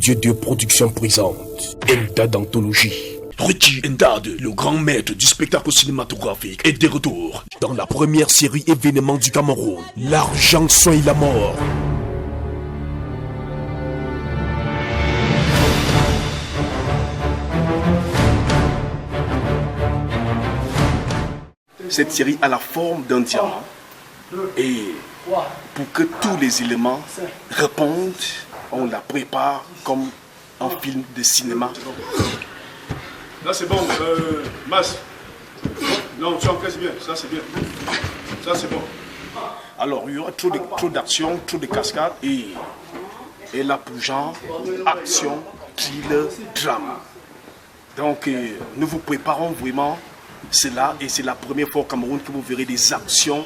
Studio 2 Production présente Endad Anthologie. Richie Endad, le grand maître du spectacle cinématographique, est de retour Dans la première série événement du Cameroun, L'argent soigne la mort. Cette série a la forme d'un diamant et pour que tous les éléments répondent, on la prépare comme un film de cinéma. Là c'est bon, Mas. Non, tu encaisses bien, ça c'est bien. Ça c'est bon. Alors il y aura trop d'action, trop de cascades et là pour genre action, thriller, drame. Donc nous vous préparons vraiment cela et c'est la première fois au Cameroun que vous verrez des actions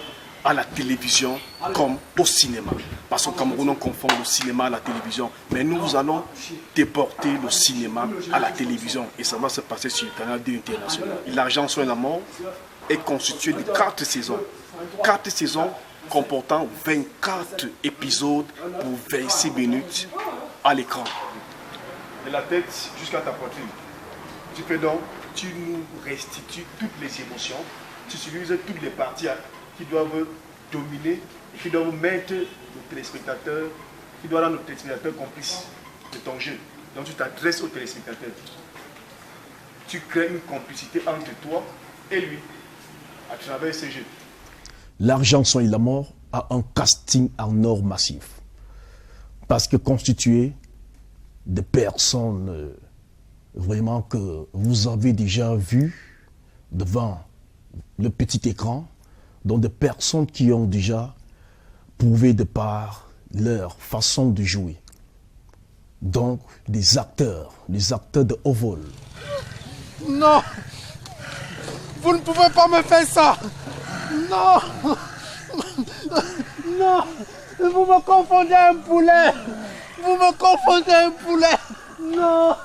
à la télévision comme au cinéma. Parce qu'au Cameroun, on confond le cinéma à la télévision. Mais nous allons déporter le cinéma à la télévision. Et ça va se passer sur le canal 2 international. L'argent soigne la mort est constitué de 4 saisons. 4 saisons comportant 24 épisodes pour 26 minutes à l'écran. De la tête jusqu'à ta poitrine. Tu fais donc, tu nous restitues toutes les émotions. Tu utilises toutes les parties qui doivent dominer, qui doivent mettre le téléspectateur, qui doivent rendre le téléspectateur complice de ton jeu. Donc tu t'adresses au téléspectateur. Tu crées une complicité entre toi et lui à travers ce jeu. L'argent soigne la mort a un casting en or massif. Parce que constitué de personnes vraiment que vous avez déjà vues devant le petit écran, donc des personnes qui ont déjà prouvé de par leur façon de jouer. Donc des acteurs de haut vol. Non, vous ne pouvez pas me faire ça. Non, non, vous me confondez un poulet. Vous me confondez un poulet. Non.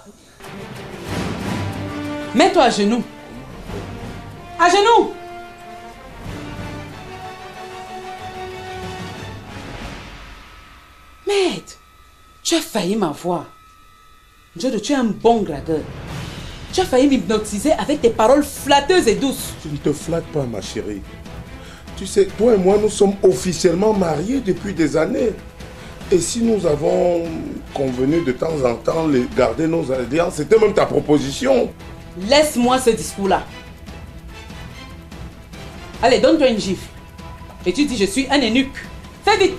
Mets-toi à genoux. À genoux. Maître, tu as failli m'avoir. Jodo, tu es un bon gradeur. Tu as failli m'hypnotiser avec tes paroles flatteuses et douces. Tu ne te flattes pas, ma chérie. Tu sais, toi et moi, nous sommes officiellement mariés depuis des années. Et si nous avons convenu de temps en temps de garder nos alliances, c'était même ta proposition. Laisse-moi ce discours-là. Allez, donne-toi une gifle. Et tu dis, je suis un eunuque. Fais vite.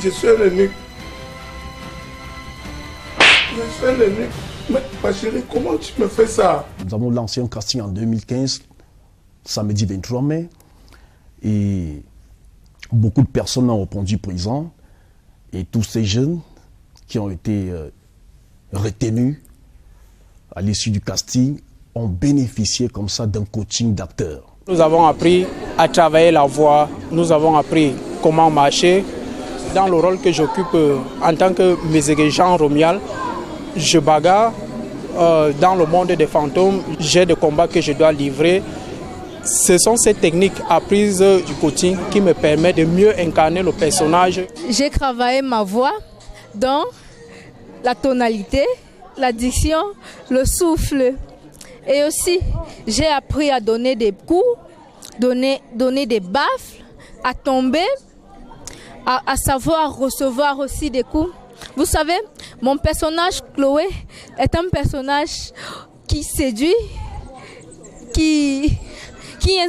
Je suis un eunuque. Je suis un eunuque. Mais ma chérie, comment tu me fais ça? Nous avons lancé un casting en 2015, samedi 23 mai, et beaucoup de personnes ont répondu présent, et tous ces jeunes qui ont été retenus à l'issue du casting ont bénéficié comme ça d'un coaching d'acteurs. Nous avons appris à travailler la voix, nous avons appris comment marcher. Dans le rôle que j'occupe en tant que Mézégué Jean Romial, je bagarre dans le monde des fantômes, j'ai des combats que je dois livrer. Ce sont ces techniques apprises du coaching qui me permettent de mieux incarner le personnage. J'ai travaillé ma voix dans la tonalité, la diction, le souffle. Et aussi, j'ai appris à donner des coups, donner des baffles, à tomber, à savoir recevoir aussi des coups. Vous savez, mon personnage Chloé est un personnage qui séduit, qui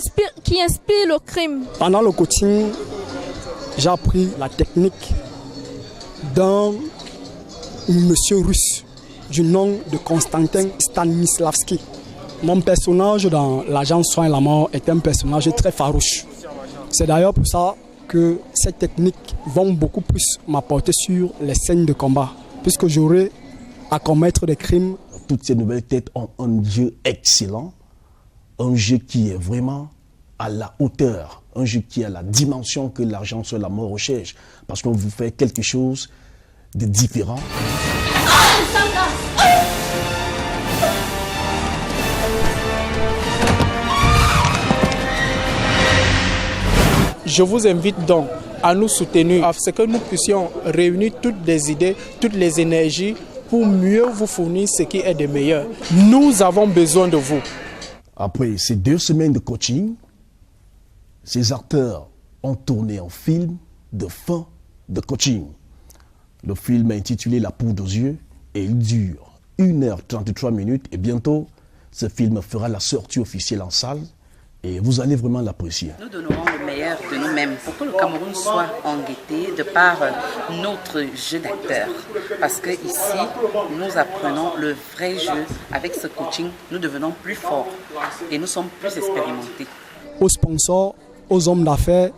inspire le crime. Pendant le coaching, j'ai appris la technique d'un monsieur russe du nom de Konstantin Stanislavski. Mon personnage dans L'Agent soigne la mort est un personnage très farouche. C'est d'ailleurs pour ça que ces techniques vont beaucoup plus m'apporter sur les scènes de combat, puisque j'aurai à commettre des crimes. Toutes ces nouvelles têtes ont un jeu excellent, un jeu qui est vraiment à la hauteur, un jeu qui a la dimension que L'argent soigne la mort recherche, parce qu'on vous fait quelque chose de différent. Je vous invite donc à nous soutenir, à ce que nous puissions réunir toutes les idées, toutes les énergies pour mieux vous fournir ce qui est de meilleur. Nous avons besoin de vous. Après ces 2 semaines de coaching, ces acteurs ont tourné un film de fin de coaching. Le film est intitulé La poudre aux yeux et il dure 1h33 et bientôt ce film fera la sortie officielle en salle et vous allez vraiment l'apprécier. Nous donnerons le meilleur de nous-mêmes pour que le Cameroun soit en gaieté de par notre jeu d'acteurs. Parce que ici, nous apprenons le vrai jeu. Avec ce coaching, nous devenons plus forts et nous sommes plus expérimentés. Aux sponsors, aux hommes d'affaires,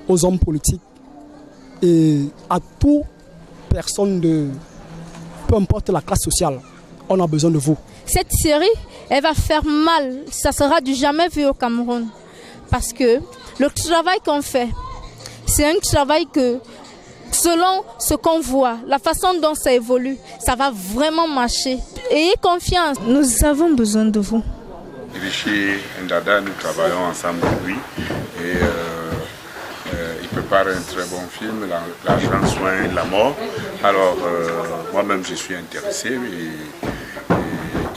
aux hommes politiques et à toute personne de peu importe la classe sociale, on a besoin de vous. Cette série, elle va faire mal. Ça sera du jamais vu au Cameroun. Parce que le travail qu'on fait, c'est un travail que, selon ce qu'on voit, la façon dont ça évolue, ça va vraiment marcher. Ayez confiance, nous avons besoin de vous. Rishi Ndada, nous travaillons ensemble avec lui et il prépare un très bon film, L'argent soigne la mort. Alors moi-même je suis intéressé et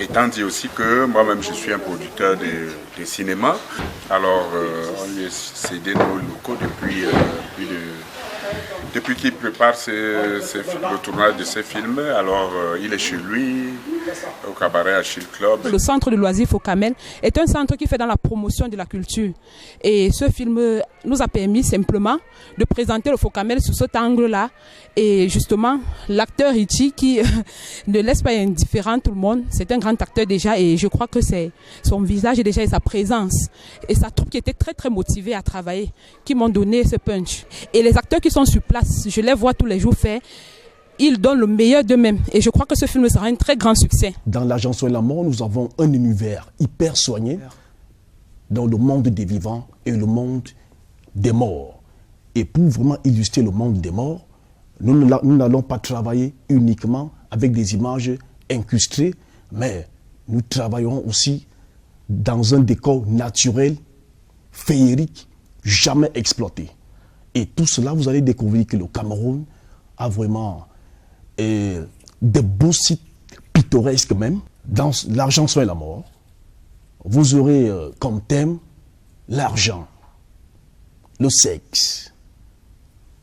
étant dit aussi que moi-même je suis un producteur de cinéma. Alors on lui a cédé nos locaux depuis qu'il prépare le tournage de ses films. Alors il est chez lui, au cabaret Achille Club. Le centre de loisirs Focamel est un centre qui fait dans la promotion de la culture. Et ce film nous a permis simplement de présenter le Focamel sous cet angle-là. Et justement, l'acteur Richie qui ne laisse pas indifférent tout le monde, c'est un grand acteur déjà et je crois que c'est son visage déjà et sa présence et sa troupe qui était très très motivée à travailler, qui m'ont donné ce punch. Et les acteurs qui sont sur place, je les vois tous les jours faire. Ils donnent le meilleur d'eux-mêmes. Et je crois que ce film sera un très grand succès. Dans L'argent soigne la mort, nous avons un univers hyper soigné dans le monde des vivants et le monde des morts. Et pour vraiment illustrer le monde des morts, nous n'allons pas travailler uniquement avec des images incrustées, mais nous travaillerons aussi dans un décor naturel, féerique, jamais exploité. Et tout cela, vous allez découvrir que le Cameroun a vraiment de beaux sites pittoresques même. Dans L'argent soigne la mort, vous aurez comme thème l'argent, le sexe,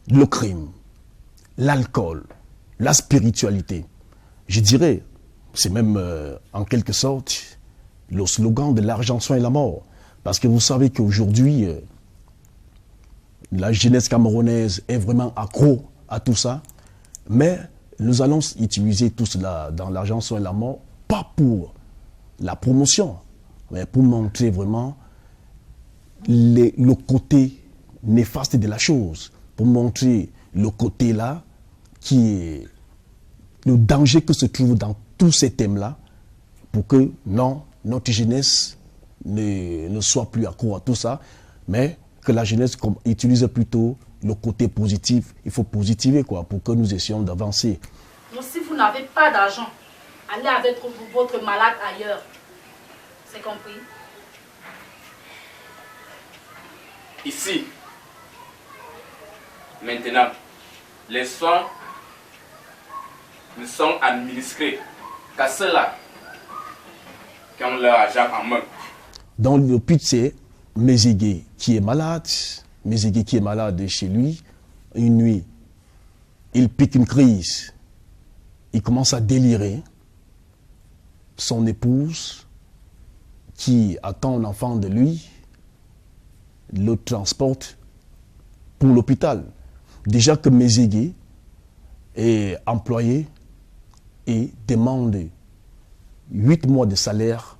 le crime, l'alcool, la spiritualité. Je dirais, c'est même en quelque sorte le slogan de L'argent soigne la mort. Parce que vous savez qu'aujourd'hui, la jeunesse camerounaise est vraiment accro à tout ça. Mais nous allons utiliser tout cela dans L'argent soigne la mort, pas pour la promotion, mais pour montrer vraiment le côté néfaste de la chose, pour montrer le côté là qui est le danger que se trouve dans tous ces thèmes-là, pour que non, notre jeunesse ne soit plus accro à tout ça, mais que la jeunesse utilise plutôt le côté positif. Il faut positiver quoi, pour que nous essayons d'avancer. Donc si vous n'avez pas d'argent, allez avec votre malade ailleurs. C'est compris? Ici, maintenant, les soins ne sont administrés qu'à ceux-là qui ont leur argent en main. Dans le but, c'est Mézégué qui est malade, chez lui, une nuit, il pique une crise, il commence à délirer. Son épouse, qui attend un enfant de lui, le transporte pour l'hôpital. Déjà que Mézégué est employé et demande 8 mois de salaire,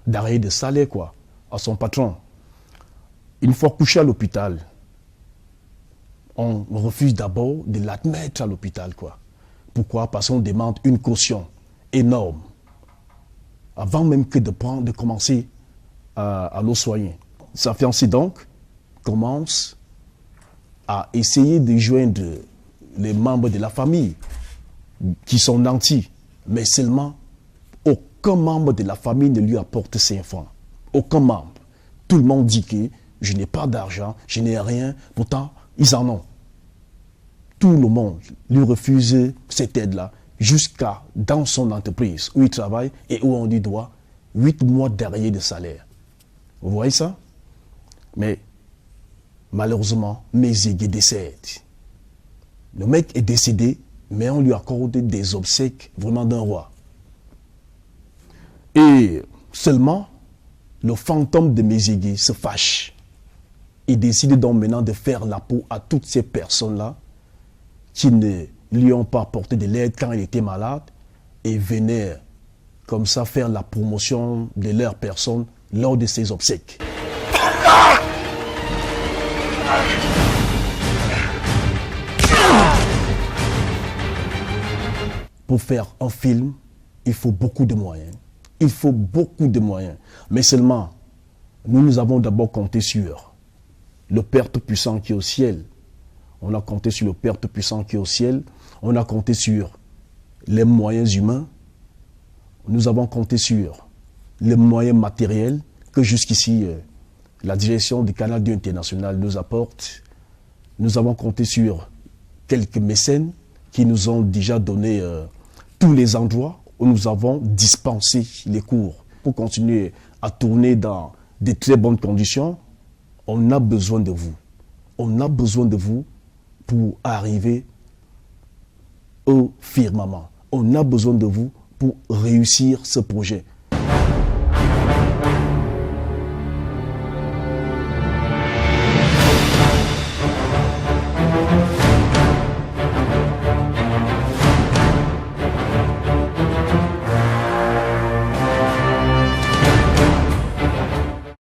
d'arrêt de salaire quoi, à son patron. Une fois couché à l'hôpital, on refuse d'abord de l'admettre à l'hôpital quoi. Pourquoi? Parce qu'on demande une caution énorme avant même que de commencer à le soigner. Sa fiancée donc commence à essayer de joindre les membres de la famille qui sont nantis, mais seulement aucun membre de la famille ne lui apporte 5 francs. Aucun membre. Tout le monde dit que je n'ai pas d'argent, je n'ai rien. Pourtant, ils en ont. Tout le monde lui refuse cette aide-là, jusqu'à dans son entreprise où il travaille et où on lui doit 8 mois d'arriérés de salaire. Vous voyez ça? Mais malheureusement, Mézégué décède. Le mec est décédé, mais on lui accorde des obsèques vraiment d'un roi. Et seulement, le fantôme de Mézégué se fâche. Il décide donc maintenant de faire la peau à toutes ces personnes-là qui ne lui ont pas apporté de l'aide quand il était malade et venaient comme ça faire la promotion de leur personne lors de ses obsèques. Pour faire un film, il faut beaucoup de moyens. Il faut beaucoup de moyens. Mais seulement, nous avons d'abord compté sur le Père Tout-Puissant qui est au ciel. On a compté sur le Père Tout-Puissant qui est au ciel. On a compté sur les moyens humains. Nous avons compté sur les moyens matériels que jusqu'ici la direction du Canal 2 International nous apporte. Nous avons compté sur quelques mécènes qui nous ont déjà donné tous les endroits où nous avons dispensé les cours. Pour continuer à tourner dans de très bonnes conditions, on a besoin de vous. On a besoin de vous pour arriver au firmament. On a besoin de vous pour réussir ce projet.